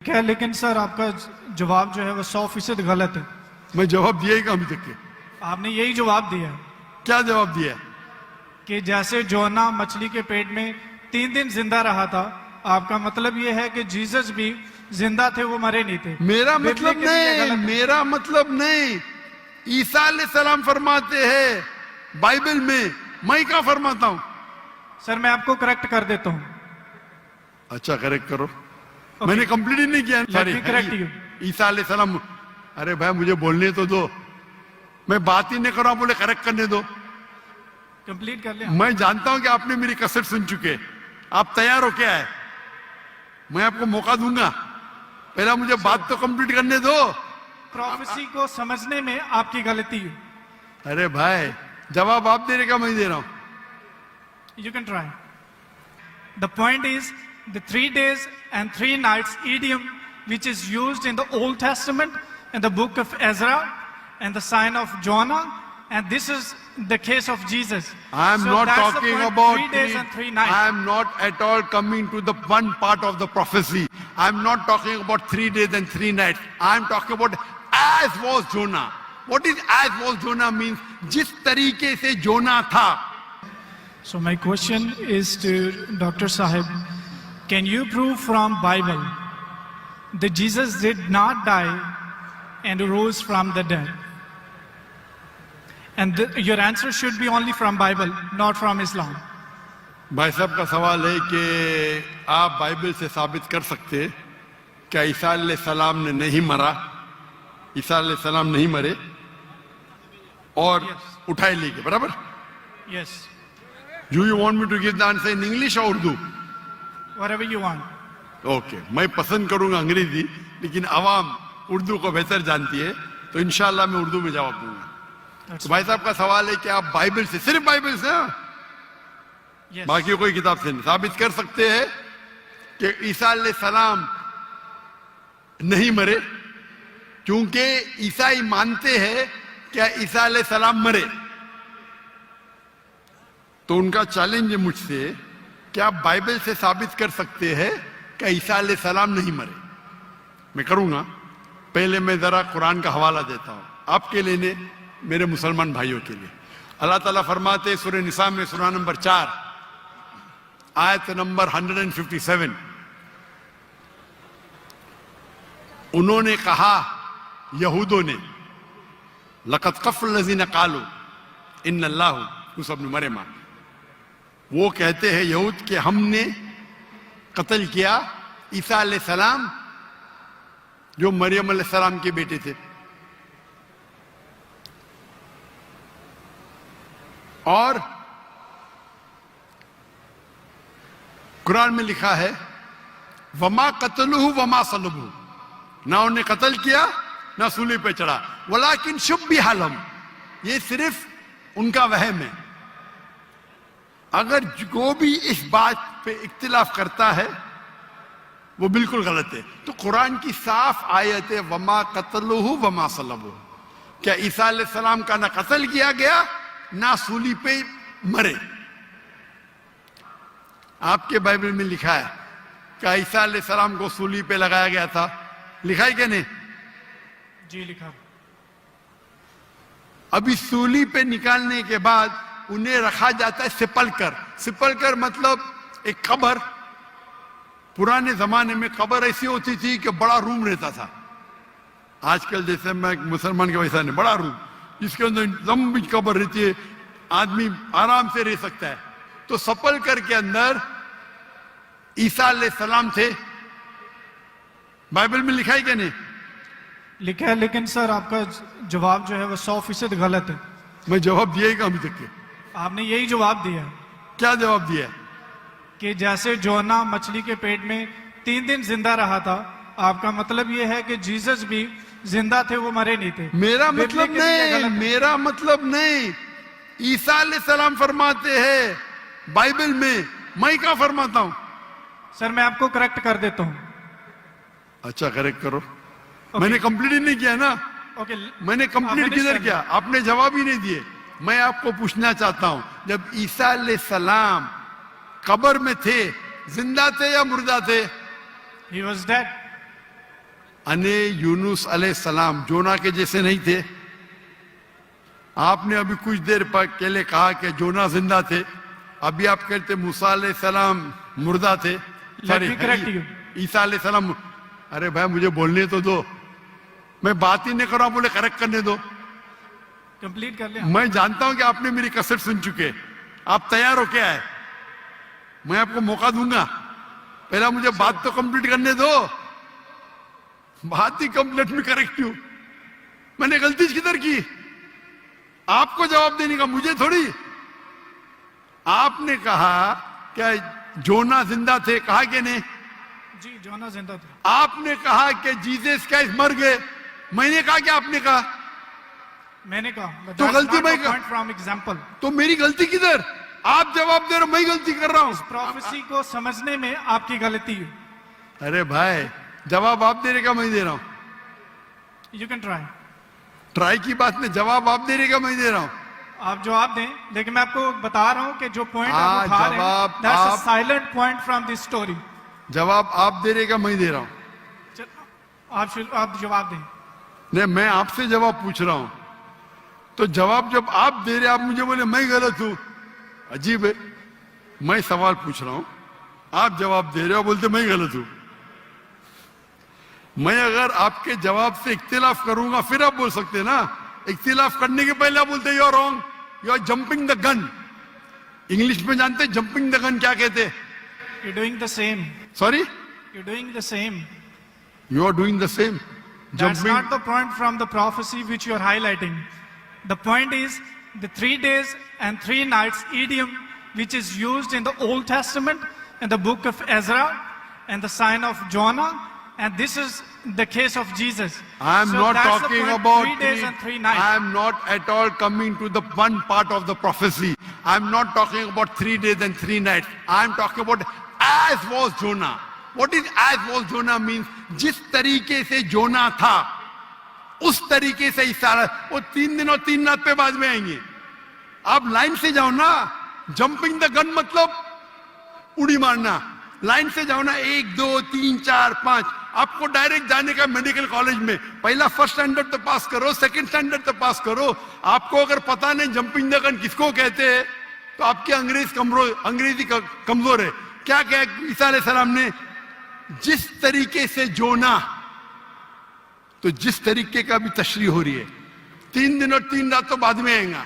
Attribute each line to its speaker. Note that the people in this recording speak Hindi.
Speaker 1: क्या लेकिन सर आपका जवाब जो है वो 100% गलत है।
Speaker 2: मैं जवाब दिया ही कहा अभी तक के?
Speaker 1: आपने यही जवाब दिया है
Speaker 2: क्या जवाब दिया है?
Speaker 1: कि जैसे जोना मछली के पेट में 3 दिन जिंदा रहा था, आपका मतलब ये है कि जीसस भी जिंदा थे, वो मरे नहीं थे।
Speaker 2: मेरा मतलब
Speaker 1: बिबली के लिए
Speaker 2: नहीं,
Speaker 1: गलत है।
Speaker 2: मेरा मतलब नहीं। ईसा अलैहिस्सलाम फरमाते हैं बाइबल में, मैं क्या फरमाता हूं?
Speaker 1: सर मैं आपको करेक्ट कर देता हूँ।
Speaker 2: अच्छा करेक्ट करो। मैंने कंप्लीट ही नहीं किया। Sorry,
Speaker 1: correct you.
Speaker 2: ईसा अलैहिस्सलाम। अरे भाई मुझे बोलने तो दो, मैं बात ही नहीं कर रहा हूं, बोले करेक्ट करने दो।
Speaker 1: कंप्लीट कर लिया।
Speaker 2: मैं जानता हूं कि आपने मेरी कसर सुन चुके, आप तैयार हो क्या है? मैं आपको मौका दूंगा, पहला मुझे बात तो कंप्लीट करने दो।
Speaker 1: प्रोफेसी को समझने में आपकी गलती है।
Speaker 2: अरे भाई जवाब आप दे रहे का मैं दे रहा हूं?
Speaker 1: You can try. The point is the 3 days and 3 nights idiom, which is used in the Old Testament, in the book of Ezra, and the sign of Jonah, and this is the case of Jesus.
Speaker 2: I am
Speaker 1: So
Speaker 2: not
Speaker 1: that's the
Speaker 2: talking
Speaker 1: point,
Speaker 2: about
Speaker 1: 3 days and 3 nights.
Speaker 2: I am not at all coming to the one part of the prophecy. I am not talking about 3 days and 3 nights. I am talking about as was Jonah. What is as was Jonah means? जिस तरीके से जोना था।
Speaker 1: So my question is to Dr. Sahib, can you prove from Bible that Jesus did not die and rose from the dead? And your answer should be only from Bible, not from Islam.
Speaker 2: भाई साहब का सवाल है कि आप बाइबल से साबित कर सकते हैं क्या ईसा अलैहिस्सलाम ने नहीं मरा? ईसा अलैहिस्सलाम नहीं मरे और उठाए ले गए, बराबर?
Speaker 1: Yes,
Speaker 2: Do you want me to give the answer in English or Urdu?
Speaker 1: whatever you want.
Speaker 2: Okay मैं पसंद करूंगा अंग्रेजी, लेकिन आवाम उर्दू को बेहतर जानती है, तो इंशाल्लाह मैं उर्दू में जवाब दूंगा।
Speaker 1: That's
Speaker 2: तो भाई साहब का सवाल है कि आप बाइबल से, सिर्फ बाइबल से,
Speaker 1: yes.
Speaker 2: बाकी कोई किताब से नहीं साबित कर सकते हैं कि ईसा अलैहिस्सलाम नहीं मरे, क्योंकि ईसाई मानते हैं क्या ईसा अलैहिस्सलाम मरे। तो उनका चैलेंज है मुझसे कि आप बाइबल से साबित कर सकते हैं कि ईसा अलैहिस्सलाम नहीं मरे। मैं करूंगा, पहले मैं जरा कुरान का हवाला देता हूं आपके लिए, मेरे मुसलमान भाइयों के लिए। अल्लाह ताला फरमाते सूरह निसा में, सूरह नंबर 4 आयत नंबर 157, उन्होंने कहा, यहूदों ने, लक़द कफ़ल लज़ीना क़ालू इन्नल्लाहु मूसा इब्न मरियम, वो कहते हैं यहूद कि हमने कत्ल किया ईसा अलैहिस्सलाम जो मरियम अलैहिस्सलाम के बेटे थे। और कुरान में लिखा है वमा कतलुहु वमा सलबुहु, ना उन्हें कत्ल किया ना सूली पे चढ़ा, वलाकिन शुब्बिहा लहुम, ये सिर्फ उनका वहम है। अगर जो भी इस बात पे इख्तिलाफ करता है वो बिल्कुल गलत है। तो कुरान की साफ आयत है वमा कतलुहु वमा सलबुहु, क्या ईसा अलैहिस्सलाम का ना कत्ल किया गया ना सूली पे मरे। आपके बाइबल में लिखा है क्या ईसा अलैहिस्सलाम को सूली पे लगाया गया था? लिखा है क्या नहीं?
Speaker 1: जी लिखा।
Speaker 2: अभी सूली पे निकालने के बाद उन्हें रखा जाता है सिपल कर। सिपल कर मतलब एक कब्र। पुराने जमाने में कब्र ऐसी होती थी कि बड़ा रूम रहता था, आजकल जैसे मैं मुसलमान के वैसा नहीं, बड़ा रूम जिसके अंदर लंबी कब्र रहती है, आदमी आराम से रह सकता है। तो सपल कर के अंदर ईसा अलैहिस्सलाम थे। बाइबल में लिखा है क्या नहीं?
Speaker 1: लिखा है, लेकिन सर आपका जवाब जो है वो 100% गलत है।
Speaker 2: मैं जवाब दिया ही कहा अभी तक के?
Speaker 1: आपने यही जवाब दिया है
Speaker 2: क्या जवाब दिया?
Speaker 1: कि जैसे जोना मछली के पेट में 3 दिन जिंदा रहा था, आपका मतलब ये है कि जीसस भी जिंदा थे, वो मरे नहीं थे।
Speaker 2: मेरा
Speaker 1: बिबली
Speaker 2: मतलब
Speaker 1: के लिए
Speaker 2: नहीं,
Speaker 1: गलत है।
Speaker 2: मेरा मतलब नहीं। ईसा अलैहिस्सलाम फरमाते हैं बाइबल में, मैं क्या फरमाता हूं?
Speaker 1: सर मैं आपको करेक्ट कर देता हूँ।
Speaker 2: अच्छा करेक्ट करो। मैंने कंप्लीट ही नहीं किया ना।
Speaker 1: ओके,
Speaker 2: मैंने कंप्लीट किधर किया? आपने जवाब ही नहीं दिए। मैं आपको पूछना चाहता हूं, जब ईसा अलैहिस्सलाम कब्र में थे, जिंदा थे या मुर्दा थे?
Speaker 1: He was dead.
Speaker 2: अने यूनुस अलैहिस्सलाम जोना के जैसे नहीं थे। आपने अभी कुछ देर पहले कहा कि जोना जिंदा थे, अभी आप कहते मूसा अलैहिस्सलाम मुर्दा थे।
Speaker 1: Let me correct you.
Speaker 2: ईसा अलैहिस्सलाम। अरे भाई मुझे बोलने तो दो, मैं बात ही नहीं कर रहा हूं, बोले करेक्ट करने दो।
Speaker 1: कंप्लीट कर लिया।
Speaker 2: मैं जानता हूं कि आपने मेरी कसर सुन चुके, आप तैयार हो क्या है, मैं आपको मौका दूंगा, पहला मुझे बात तो कंप्लीट करने दो। बात ही कंप्लीट में करेक्ट हूं, मैंने गलती किधर की, आपको जवाब देने का, मुझे थोड़ी। आपने कहा क्या जोना जिंदा थे, कहा कि नहीं?
Speaker 1: जी जोना जिंदा थे।
Speaker 2: आपने कहा कि जीसस क्राइस्ट मर गए, मैंने कहा कि आपने कहा?
Speaker 1: मैंने कहा
Speaker 2: तो गलती मैं
Speaker 1: पॉइंट फ्रॉम एग्जांपल।
Speaker 2: तो मेरी गलती किधर? आप जवाब दे रहे हो, मैं गलती कर रहा हूं।
Speaker 1: प्रोफेसी को समझने में आपकी गलती है।
Speaker 2: अरे भाई जवाब आप दे रहे का मैं दे रहा हूं?
Speaker 1: You can try.
Speaker 2: ट्राई की बात में जवाब आप दे रहे का मैं दे रहा हूं?
Speaker 1: आप जवाब दें, लेकिन मैं आपको बता रहा हूं कि जो पॉइंट आप उठा रहे हैं,
Speaker 2: जवाब
Speaker 1: दैट्स अ
Speaker 2: आप-
Speaker 1: silent point from this story.
Speaker 2: जवाब आप दे रहे का मैं दे रहा हूं?
Speaker 1: आप जवाब दें।
Speaker 2: नहीं, मैं आपसे जवाब पूछ रहा हूं, तो जवाब जब आप दे रहे, आप मुझे बोले मैं गलत हूं, अजीब है। मैं सवाल पूछ रहा हूं, आप जवाब दे रहे हो, बोलते मैं गलत हूं। मैं अगर आपके जवाब से इख्तिलाफ करूंगा फिर आप बोल सकते हैं ना। इख्तिलाफ करने के पहले आप बोलते you are wrong, you are jumping the gun. English में जानते हैं जंपिंग द गन क्या कहते हैं?
Speaker 1: You doing the same.
Speaker 2: Sorry,
Speaker 1: you doing the same.
Speaker 2: You are doing the same.
Speaker 1: That's not the point from the prophecy which you are highlighting. The point is the 3 days and 3 nights idiom which is used in the Old Testament in the book of Ezra and the sign of Jonah, and this is the case of Jesus.
Speaker 2: I am
Speaker 1: So
Speaker 2: not
Speaker 1: that's the
Speaker 2: talking
Speaker 1: point,
Speaker 2: about
Speaker 1: 3 days and 3 nights.
Speaker 2: I am not at all coming to the one part of the prophecy. I am not talking about 3 days and 3 nights. I am talking about as was Jonah. What is as was Jonah means? जिस तरीके से जोना था उस तरीके से ईसा, वो 3 दिन और 3 रात पे बाद में आएंगे। आप लाइन से जाओ ना, जंपिंग द गन मतलब उड़ी मारना। लाइन से जाओ ना, 1 2 3 4 5, आपको डायरेक्ट जाने का मेडिकल कॉलेज में। पहला फर्स्ट स्टैंडर्ड तो पास करो, सेकंड स्टैंडर्ड तो पास करो। आपको अगर पता नहीं जंपिंग द गन किसको कहते हैं, तो आपकी अंग्रेजी कमजोर है। क्या कहा ईसा अलैहिस्सलाम ने? जिस तरीके से जोना, तो जिस तरीके का भी तशरीह हो रही है, 3 दिन और 3 रात तो बाद में आएगा।